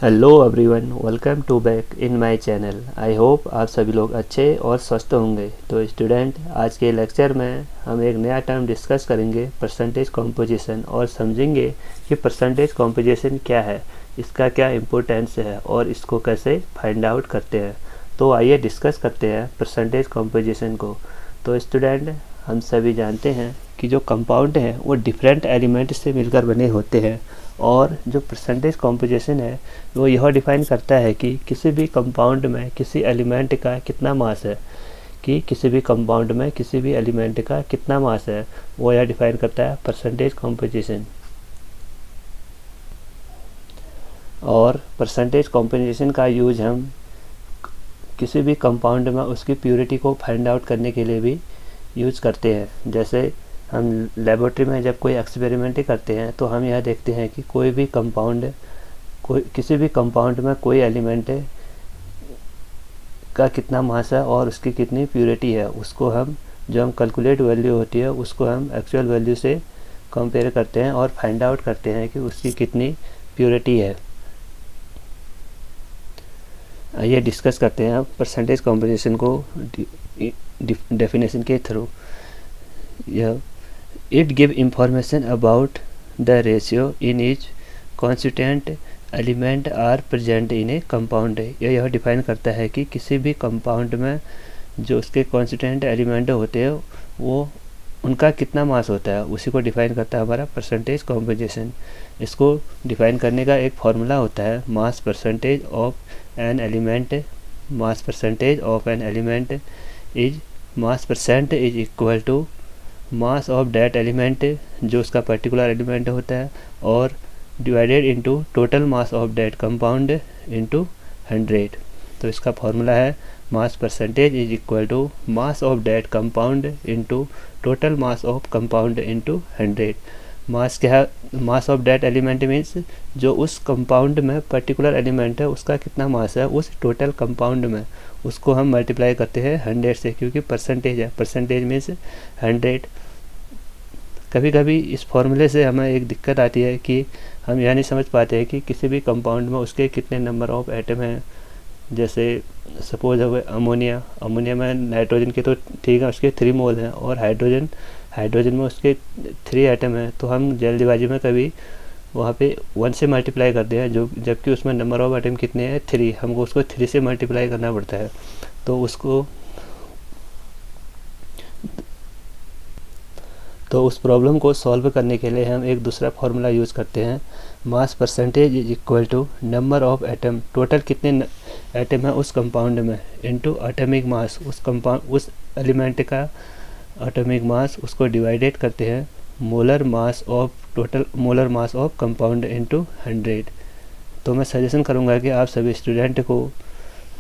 Hello everyone, welcome to back in my channel. I hope आप सभी लोग अच्छे और स्वस्थ होंगे। तो स्टूडेंट, आज के लेक्चर में हम एक नया टर्म डिस्कस करेंगे, परसेंटेज कॉम्पोजिशन, और समझेंगे कि परसेंटेज कॉम्पोजिशन क्या है, इसका क्या इम्पोर्टेंस है और इसको कैसे फाइंड आउट करते हैं। तो आइए डिस्कस करते हैं परसेंटेज कॉम्पोजिशन को। तो स्टूडेंट, हम सभी जानते हैं कि जो कंपाउंड हैं वो डिफरेंट एलिमेंट से मिलकर बने होते हैं, और जो परसेंटेज कॉम्पोजिशन है वो यह डिफाइन करता है कि किसी भी कंपाउंड में किसी एलिमेंट का कितना मास है, कि किसी भी कंपाउंड में किसी भी एलिमेंट का कितना मास है, वो यह डिफाइन करता है परसेंटेज कॉम्पोजिशन। और परसेंटेज कॉम्पोजिशन का यूज हम किसी भी कंपाउंड में उसकी प्योरिटी को फाइंड आउट करने के लिए भी यूज करते हैं। जैसे हम लेबोरेटरी में जब कोई एक्सपेरिमेंट करते हैं तो हम यह देखते हैं कि किसी भी कंपाउंड में कोई एलिमेंट का कितना मास है और उसकी कितनी प्योरिटी है, उसको हम जो हम कैलकुलेट वैल्यू होती है उसको हम एक्चुअल वैल्यू से कंपेयर करते हैं और फाइंड आउट करते हैं कि उसकी कितनी प्योरिटी है। आइए डिस्कस करते हैं परसेंटेज कॉम्पोजिशन को डेफिनेशन के थ्रू। यह it give information about the ratio in each constituent element are present in a compound. यह डिफाइन करता है कि किसी भी कंपाउंड में जो उसके कॉन्स्टिट्यूएंट एलिमेंट होते हैं वो उनका कितना मास होता है, उसी को डिफाइन करता है हमारा परसेंटेज कॉम्पोजिशन। इसको डिफाइन करने का एक फार्मूला होता है, mass percentage of an element. Mass percentage of an element is mass percent is equal to mass of that element, जो उसका पर्टिकुलर एलिमेंट होता है, और divided into total mass of that compound into 100। तो इसका formula है mass percentage is equal to mass of that compound into total mass of compound into 100। Mass क्या है? Mass of that element means जो उस कंपाउंड में particular element है उसका कितना मास है उस टोटल कंपाउंड में, उसको हम मल्टीप्लाई करते हैं 100 से, क्योंकि परसेंटेज है, परसेंटेज मीन्स 100। कभी कभी इस फॉर्मूले से हमें एक दिक्कत आती है कि हम यह नहीं समझ पाते हैं कि किसी भी कंपाउंड में उसके कितने नंबर ऑफ एटम हैं। जैसे सपोज हो अमोनिया, अमोनिया में नाइट्रोजन के तो ठीक है उसके 3 मोल हैं, और हाइड्रोजन में उसके 3 एटम हैं। तो हम जल्दबाजी में कभी वहाँ पे 1 से मल्टीप्लाई करते हैं, जो जबकि उसमें नंबर ऑफ एटम कितने हैं 3, हमको उसको 3 से मल्टीप्लाई करना पड़ता है। तो उस प्रॉब्लम को सॉल्व करने के लिए हम एक दूसरा फार्मूला यूज़ करते हैं, mass percentage is equal to number of atom, टोटल कितने एटम है उस कंपाउंड में, इनटू एटॉमिक मास, उस एलिमेंट का एटॉमिक मास, उसको डिवाइडेड करते हैं molar mass of compound into 100। तो मैं सजेशन करूँगा कि आप सभी स्टूडेंट को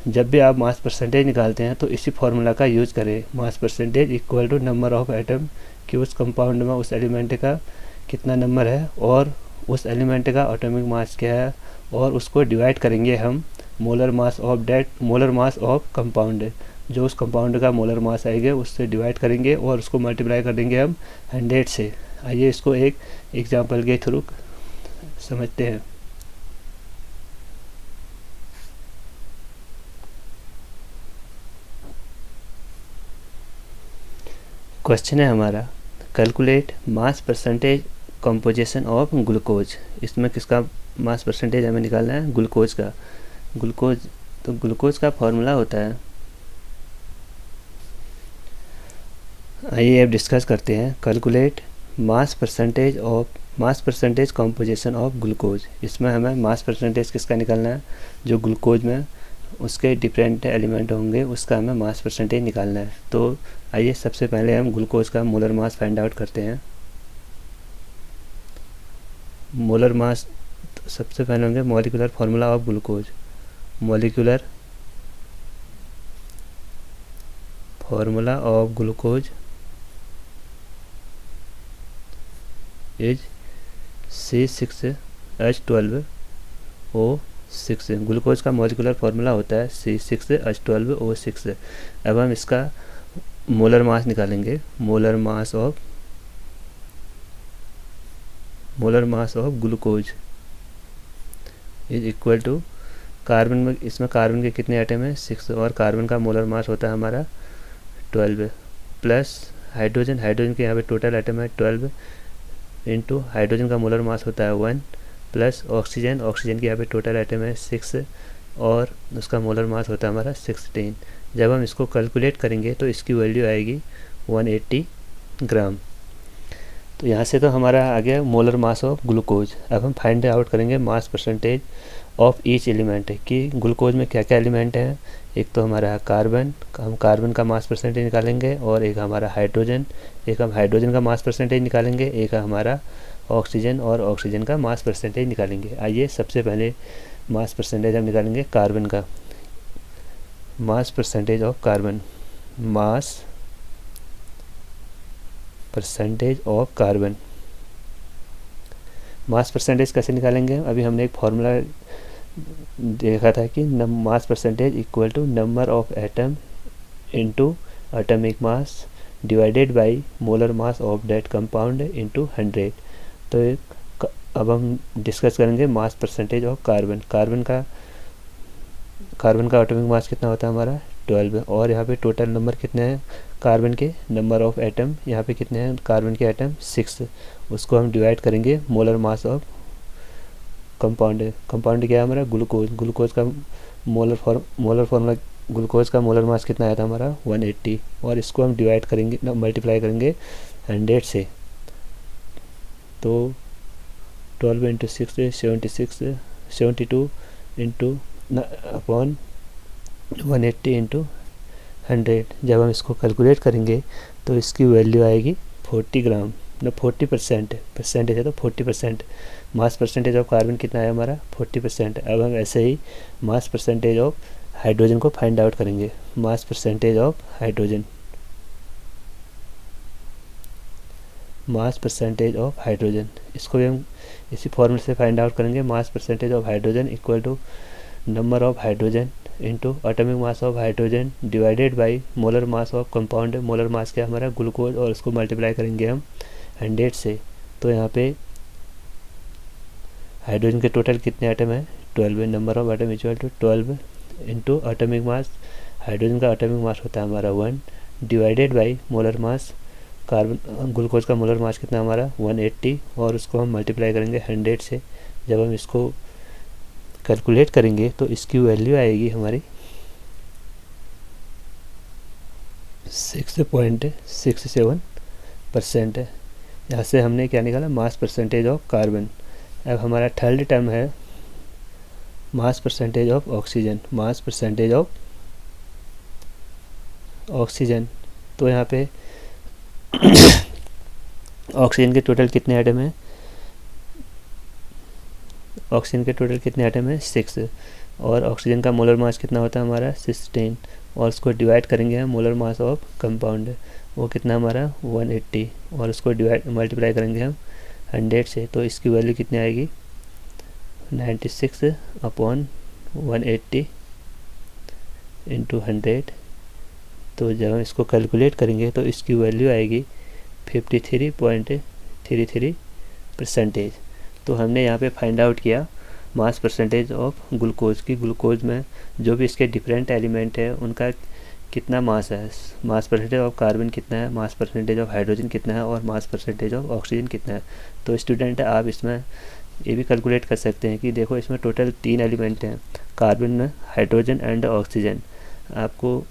जब भी आप मास परसेंटेज निकालते हैं तो इसी फार्मूला का यूज़ करें, mass percentage equal to number of atom, कि उस कंपाउंड में उस एलिमेंट का कितना नंबर है और उस एलिमेंट का एटॉमिक मास क्या है, और उसको डिवाइड करेंगे हम मोलर मास ऑफ कंपाउंड, जो उस कंपाउंड का मोलर मास आएगा उससे डिवाइड करेंगे और उसको मल्टीप्लाई कर देंगे हम 100 से। आइए इसको एक एग्जांपल के थ्रू समझते हैं। क्वेश्चन है हमारा, calculate mass percentage composition of glucose. इसमें किसका मास परसेंटेज हमें निकालना है? ग्लूकोज का। तो ग्लूकोज का फॉर्मूला होता है, आइए अब डिस्कस करते हैं, calculate mass percentage composition of glucose. इसमें हमें मास परसेंटेज किसका निकालना है? जो ग्लूकोज में उसके डिफरेंट एलिमेंट होंगे उसका हमें मास परसेंटेज निकालना है। तो आइए सबसे पहले हम ग्लूकोज का मोलर मास फाइंड आउट करते हैं। मोलर मास सबसे पहले होंगे molecular formula of glucose, molecular formula of glucose is C6H12O6। Glucose का मॉलिक्यूलर फार्मूला होता है C6H12O6। अब हम इसका मोलर मास निकालेंगे, molar mass of glucose is equal to carbon में, इसमें कार्बन के कितने एटम है 6 और कार्बन का मोलर मास होता है हमारा 12 प्लस हाइड्रोजन, हाइड्रोजन के यहाँ पे टोटल एटम है 12 इंटू हाइड्रोजन का मोलर मास होता है 1 प्लस ऑक्सीजन, ऑक्सीजन के यहाँ पे टोटल एटम है 6 और उसका मोलर मास होता है हमारा 16। जब हम इसको कैलकुलेट करेंगे तो इसकी वैल्यू आएगी 180 ग्राम। तो यहाँ से तो हमारा आ गया मोलर मास ऑफ ग्लूकोज। अब हम फाइंड आउट करेंगे mass percentage of each element कि ग्लूकोज में क्या क्या एलिमेंट हैं। एक तो हमारा कार्बन, हम कार्बन का मास परसेंटेज निकालेंगे, और एक हमारा हाइड्रोजन, एक हम हाइड्रोजन का मास परसेंटेज निकालेंगे, एक हमारा ऑक्सीजन और ऑक्सीजन का मास परसेंटेज निकालेंगे। आइए सबसे पहले मास परसेंटेज हम निकालेंगे कार्बन का। Mass percentage of carbon, mass percentage of carbon. Mass percentage कैसे निकालेंगे? अभी हमने एक फॉर्मूला देखा था कि mass percentage equal to number of atom into atomic mass divided by molar mass of that compound into 100। तो अब हम डिस्कस करेंगे mass percentage of carbon. Carbon का एटॉमिक मास कितना होता है हमारा 12, और यहाँ पे टोटल नंबर कितने हैं कार्बन के, नंबर ऑफ एटम यहाँ पे कितने हैं कार्बन के एटम 6। उसको हम डिवाइड करेंगे molar mass of compound. Compound क्या है हमारा ग्लूकोज। ग्लूकोज का मोलर फॉर्मूला, ग्लूकोज का मोलर मास कितना आया था हमारा 180, और इसको हम डिवाइड करेंगे, मल्टीप्लाई करेंगे 100 से। तो 12 इंटू 6 72 इंटू अपॉन 180 इंटू 100। जब हम इसको कैलकुलेट करेंगे तो इसकी वैल्यू आएगी 40 ग्राम, ना 40%, परसेंटेज है तो 40%। मास परसेंटेज ऑफ कार्बन कितना है हमारा 40%। अब हम ऐसे ही मास परसेंटेज ऑफ हाइड्रोजन को फाइंड आउट करेंगे। Mass percentage of hydrogen, mass percentage of hydrogen, इसको भी हम इसी फॉर्मूले से फाइंड आउट करेंगे। Mass percentage of hydrogen equal to number of hydrogen into atomic mass of hydrogen divided by molar mass of compound. Molar mass क्या हमारा glucose, और उसको मल्टीप्लाई करेंगे हम 100 से। तो यहाँ पे हाइड्रोजन के टोटल कितने एटम है 12, number of atom equal to 12 into atomic mass, hydrogen का एटॉमिक मास होता है हमारा 1 divided by molar mass, carbon glucose का मोलर मास कितना हमारा 180, और उसको हम मल्टीप्लाई करेंगे 100 से। जब हम इसको कैलकुलेट करेंगे तो इसकी वैल्यू आएगी हमारी 6.67%। यहाँ से हमने क्या निकाला मास परसेंटेज ऑफ कार्बन। अब हमारा थर्ड टर्म है mass percentage of oxygen. Mass percentage of oxygen, तो यहाँ पे ऑक्सीजन के टोटल कितने एटम हैं, ऑक्सीजन के टोटल कितने एटम है 6, और ऑक्सीजन का मोलर मास कितना होता है हमारा 16, और उसको डिवाइड करेंगे हम मोलर मास ऑफ कंपाउंड, वो कितना हमारा 180, और उसको डिवाइड मल्टीप्लाई करेंगे हम 100 से। तो इसकी वैल्यू कितनी आएगी 96 अपॉन 180 इंटू 100। तो जब हम इसको कैलकुलेट करेंगे तो इसकी वैल्यू आएगी 53.33%। तो हमने यहाँ पे फाइंड आउट किया मास परसेंटेज ऑफ ग्लूकोज की। ग्लूकोज में जो भी इसके डिफरेंट एलिमेंट है उनका कितना मास है, मास परसेंटेज ऑफ कार्बन कितना है, मास परसेंटेज ऑफ हाइड्रोजन कितना है, और मास परसेंटेज ऑफ ऑक्सीजन कितना है। तो स्टूडेंट आप इसमें ये भी कैलकुलेट कर सकते हैं कि देखो इसमें टोटल 3 एलिमेंट हैं, कार्बन, हाइड्रोजन एंड ऑक्सीजन। आपको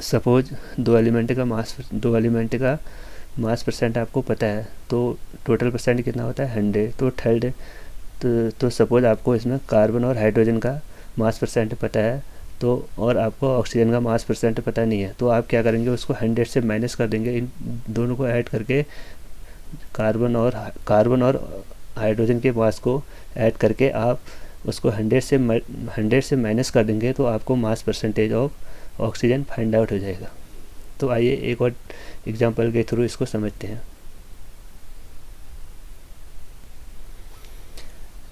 सपोज 2 एलिमेंट का मास परसेंट आपको पता है, तो टोटल परसेंट कितना होता है 100। तो थर्ड तो सपोज आपको इसमें कार्बन और हाइड्रोजन का मास परसेंट पता है, तो और आपको ऑक्सीजन का मास परसेंट पता नहीं है, तो आप क्या करेंगे उसको 100 से माइनस कर देंगे। इन दोनों को ऐड करके कार्बन और हाइड्रोजन के मास को ऐड करके आप उसको 100 से माइनस कर देंगे, तो आपको मास percentage of oxygen find out हो जाएगा। तो आइए एक और एग्जांपल के थ्रू इसको समझते हैं।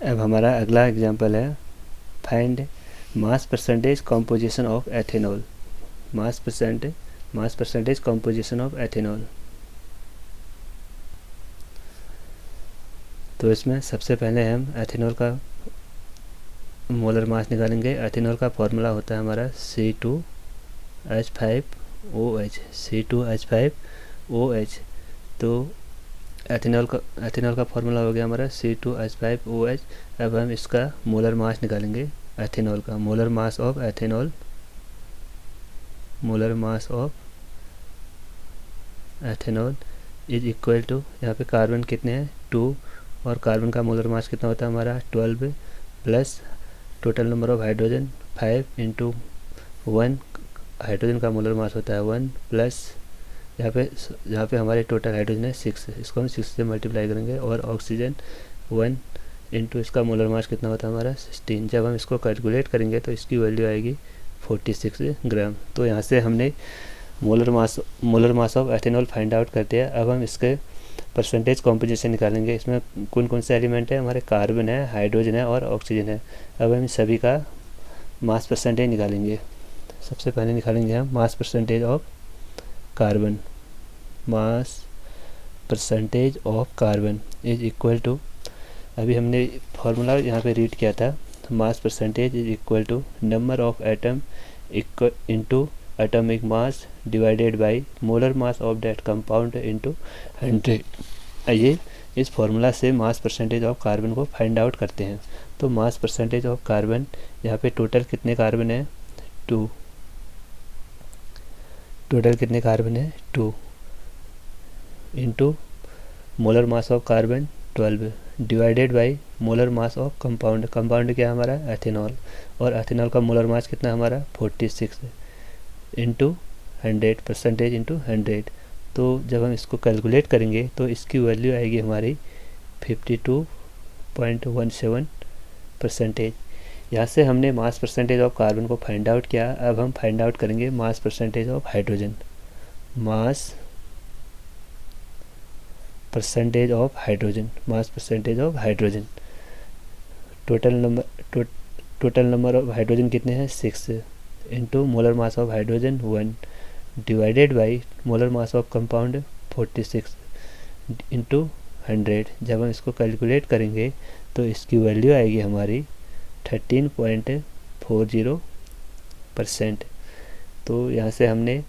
अब हमारा अगला एग्जांपल है find mass percentage composition of ethanol. Mass percentage composition of ethanol. तो इसमें सबसे पहले हम एथेनॉल का मोलर मास निकालेंगे। एथेनॉल का फॉर्मूला होता है हमारा C2H5OH, C2H5OH। तो एथेनॉल का फार्मूला हो गया हमारा C2H5OH। अब हम इसका मोलर मास निकालेंगे एथेनॉल का। Molar mass of ethanol is equal to, यहाँ पे कार्बन कितने हैं 2, और कार्बन का मोलर मास कितना होता है हमारा 12, plus total number of hydrogen 5 into 1, hydrogen का मोलर मास होता है 1, प्लस यहाँ पे हमारे टोटल हाइड्रोजन है 6, इसको हम 6 से मल्टीप्लाई करेंगे, और ऑक्सीजन 1 इंटू इसका मोलर मास कितना होता है हमारा 16। जब हम इसको कैलकुलेट करेंगे तो इसकी वैल्यू आएगी 46 ग्राम। तो यहाँ से हमने molar mass of ethanol find out कर दिया। अब हम इसके परसेंटेज कॉम्पोजिशन निकालेंगे। इसमें कौन कौन से एलिमेंट है हमारे, कार्बन है, हाइड्रोजन है और ऑक्सीजन है। अब हम सभी का मास परसेंटेज निकालेंगे। सबसे पहले निकालेंगे हम mass percentage of carbon. Mass percentage of carbon is equal to, अभी हमने फार्मूला यहाँ पे रीड किया था, mass percentage is equal to number of atom into atomic mass divided by molar mass of that compound into 100। आइए इस formula से mass percentage of carbon को फाइंड आउट करते हैं। तो मास परसेंटेज ऑफ कार्बन, यहाँ पे टोटल कितने कार्बन है 2, टोटल कितने कार्बन है 2 into molar mass of carbon 12 divided by molar mass of compound. Compound क्या है हमारा एथेनॉल, और एथेनॉल का मोलर मास कितना हमारा 46 इंटू 100, परसेंटेज इंटू 100। तो जब हम इसको कैलकुलेट करेंगे तो इसकी वैल्यू आएगी हमारी 52.17%। यहाँ से हमने मास परसेंटेज ऑफ कार्बन को फाइंड आउट किया। अब हम फाइंड आउट करेंगे mass percentage of hydrogen. Mass percentage of hydrogen, total number of hydrogen कितने हैं 6 into molar mass of hydrogen 1 divided by molar mass of compound 46 into 100। जब हम इसको कैलकुलेट करेंगे तो इसकी वैल्यू आएगी हमारी 13.40%। तो यहाँ से हमने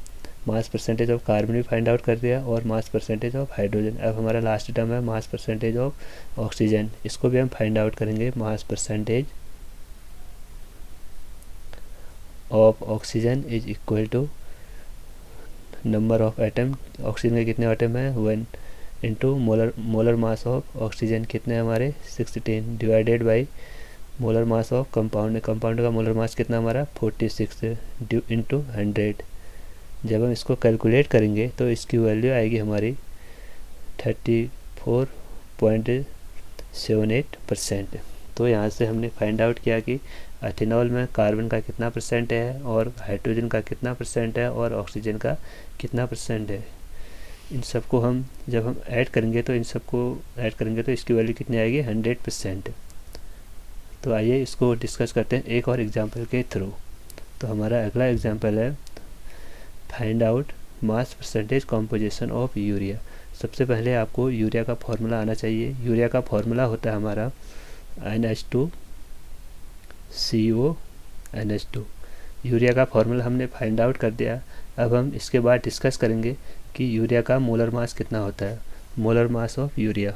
मास परसेंटेज ऑफ कार्बन भी फाइंड आउट कर दिया और मास परसेंटेज ऑफ हाइड्रोजन। अब हमारा लास्ट टर्म है मास परसेंटेज ऑफ ऑक्सीजन, इसको भी हम फाइंड आउट करेंगे। Mass percentage of oxygen is equal to number of atom, oxygen के कितने एटम है 1 into molar mass of oxygen कितने हमारे 16 divided by molar mass of compound का मोलर मास कितना हमारा 46 इंटू 100। जब हम इसको कैलकुलेट करेंगे तो इसकी वैल्यू आएगी हमारी 34.78%। तो यहाँ से हमने फाइंड आउट किया कि एथेनॉल में कार्बन का कितना परसेंट है और हाइड्रोजन का कितना परसेंट है और ऑक्सीजन का कितना परसेंट है। इन सबको हम जब हम ऐड करेंगे तो इसकी वैल्यू कितनी आएगी 100%। तो आइए इसको डिस्कस करते हैं एक और एग्जांपल के थ्रू। तो हमारा अगला एग्जांपल है find out mass percentage composition of urea. सबसे पहले आपको यूरिया का फॉर्मूला आना चाहिए। यूरिया का फॉर्मूला होता है हमारा NH2CO NH2। यूरिया का फॉर्मूला हमने फाइंड आउट कर दिया। अब हम इसके बाद डिस्कस करेंगे कि यूरिया का मोलर मास कितना होता है। Molar mass of urea,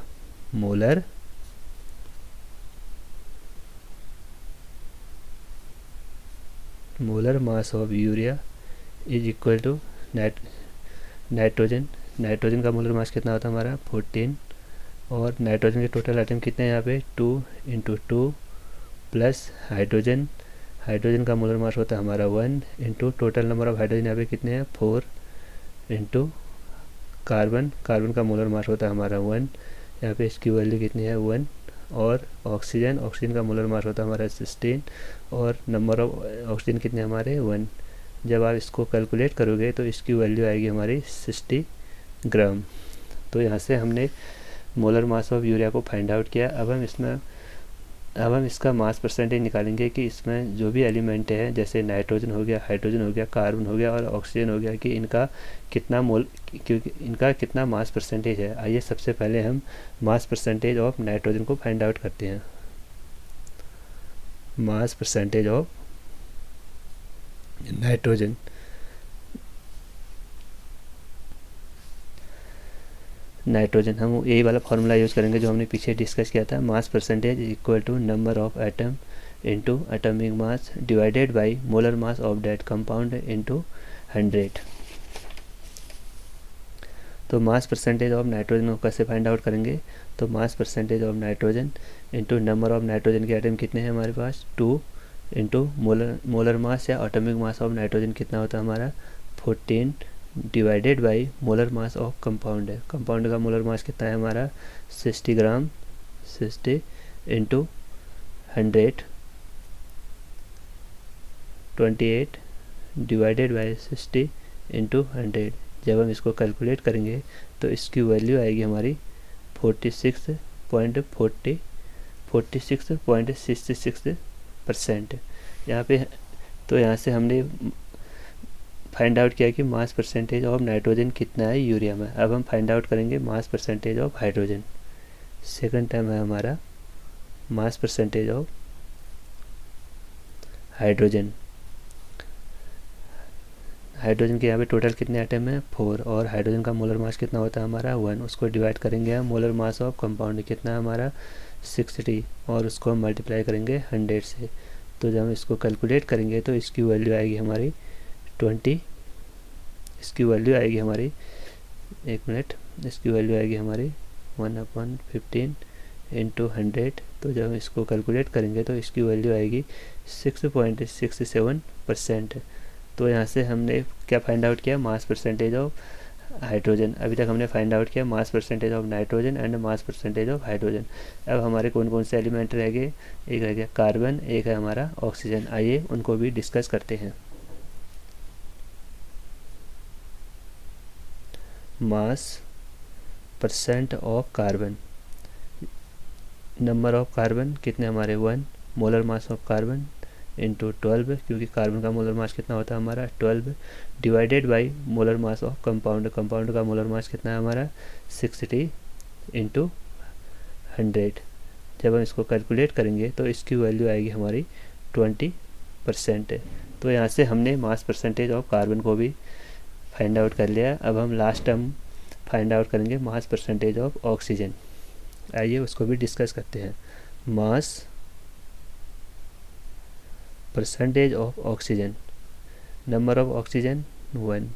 molar mass of urea is equal to nitrogen का मोलर मास कितना होता है हमारा 14, और नाइट्रोजन के टोटल आइटम कितने हैं यहाँ पे 2 इंटू 2 प्लस हाइड्रोजन का मोलर मास होता है हमारा 1 into total number of hydrogen यहाँ पे कितने हैं 4 इंटू कार्बन का मोलर मास होता है हमारा 1, यहाँ पे इसकी वैल्यू कितनी है 1, और ऑक्सीजन का मोलर मास होता है हमारा 16 और नंबर ऑफ ऑक्सीजन कितने हमारे 1। जब आप इसको कैलकुलेट करोगे तो इसकी वैल्यू आएगी हमारी 60 ग्राम। तो यहाँ से हमने मोलर मास ऑफ यूरिया को फाइंड आउट किया। अब हम इसका मास परसेंटेज निकालेंगे कि इसमें जो भी एलिमेंट है जैसे नाइट्रोजन हो गया, हाइड्रोजन हो गया, कार्बन हो गया और ऑक्सीजन हो गया कि इनका कितना मास परसेंटेज है। आइए सबसे पहले हम मास परसेंटेज ऑफ नाइट्रोजन को फाइंड आउट करते हैं। Mass percentage of nitrogen. Nitrogen हम यही वाला फार्मूला यूज़ करेंगे जो हमने पीछे डिस्कस किया था, mass percentage equal to number of atom into atomic mass divided by molar mass of that compound into 100। तो मास परसेंटेज ऑफ नाइट्रोजन को कैसे फाइंड आउट करेंगे, तो मास percentage of nitrogen into number of nitrogen के atom कितने हैं हमारे पास 2 into molar मास या एटॉमिक मास ऑफ नाइट्रोजन कितना होता है हमारा 14 divided by molar mass of compound है। कंपाउंड का मोलर मास कितना है हमारा 60 ग्राम, 60 इंटू 100 28 डिवाइडेड बाय 60 इंटू 100। जब हम इसको कैलकुलेट करेंगे तो इसकी वैल्यू आएगी हमारी 46.66% यहाँ पे। तो यहाँ से हमने फाइंड आउट किया कि मास परसेंटेज ऑफ नाइट्रोजन कितना है यूरिया में। अब हम फाइंड आउट करेंगे mass percentage of hydrogen. Second time है हमारा मास परसेंटेज ऑफ हाइड्रोजन। हाइड्रोजन के यहाँ पे टोटल कितने एटम हैं 4, और हाइड्रोजन का मोलर मास कितना होता है हमारा 1। उसको डिवाइड करेंगे हम मोलर मास ऑफ कंपाउंड कितना है हमारा 60, और उसको हम मल्टीप्लाई करेंगे 100 से। तो जब हम इसको कैलकुलेट करेंगे तो इसकी वैल्यू आएगी हमारी 20। इसकी वैल्यू आएगी हमारी 1 मिनट, इसकी वैल्यू आएगी हमारी 1/15 इंटू 100। तो जब हम इसको कैलकुलेट करेंगे तो इसकी वैल्यू आएगी 6.67%। तो यहाँ से हमने क्या फाइंड आउट किया, मास परसेंटेज ऑफ हाइड्रोजन। अभी तक हमने फाइंड आउट किया मास percentage of nitrogen and mass percentage of hydrogen. अब हमारे कौन कौन से एलिमेंट रह गए, एक रह गया कार्बन, एक है हमारा ऑक्सीजन। आइए उनको भी डिस्कस करते हैं। मास percent of carbon, number of carbon कितने हमारे 1, molar mass of carbon into 12, क्योंकि कार्बन का मोलर मास कितना होता है हमारा 12, divided by molar mass of compound. Compound का मोलर मास कितना है हमारा 60 इंटू 100। जब हम इसको कैलकुलेट करेंगे तो इसकी वैल्यू आएगी हमारी 20%। तो यहाँ से हमने मास परसेंटेज ऑफ कार्बन को भी फाइंड आउट कर लिया। अब हम लास्ट टर्म फाइंड आउट करेंगे मास परसेंटेज ऑफ ऑक्सीजन। आइए उसको भी डिस्कस करते हैं। Mass percentage of oxygen, number of oxygen 1,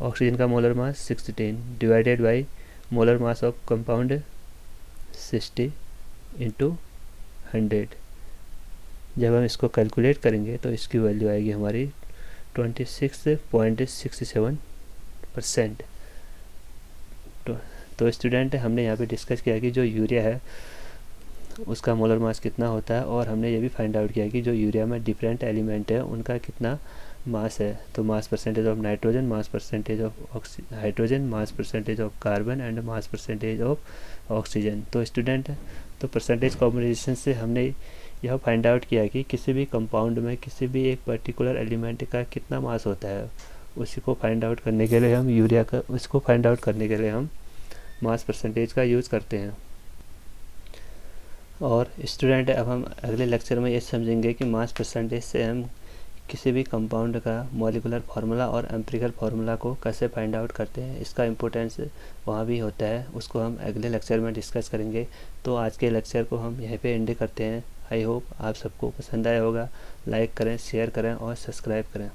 oxygen का molar mass 16 divided by molar mass of compound 60 into 100। जब हम इसको कैलकुलेट करेंगे तो इसकी वैल्यू आएगी हमारी 26.67%। तो स्टूडेंट हमने यहाँ पे डिस्कस किया कि जो यूरिया है उसका मोलर मास कितना होता है, और हमने ये भी फाइंड आउट किया कि जो यूरिया में डिफरेंट एलिमेंट है उनका कितना मास है। तो मास percentage of nitrogen, mass percentage of hydrogen, mass percentage of carbon and mass percentage of oxygen. तो स्टूडेंट तो परसेंटेज कॉम्बिनेशन से हमने यह फाइंड आउट किया कि किसी भी कंपाउंड में किसी भी एक पर्टिकुलर एलिमेंट का कितना मास होता है। उसी को फाइंड आउट करने के लिए हम यूरिया का उसको फाइंड आउट करने के लिए हम मास परसेंटेज का यूज़ करते हैं। और स्टूडेंट अब हम अगले लेक्चर में ये समझेंगे कि मास परसेंटेज से हम किसी भी कंपाउंड का मॉलिक्यूलर फार्मूला और एम्पिरिकल फार्मूला को कैसे फाइंड आउट करते हैं। इसका इम्पोर्टेंस वहाँ भी होता है, उसको हम अगले लेक्चर में डिस्कस करेंगे। तो आज के लेक्चर को हम यहीं पे एंड करते हैं। आई होप आप सबको पसंद आया होगा। लाइक करें, शेयर करें और सब्सक्राइब करें।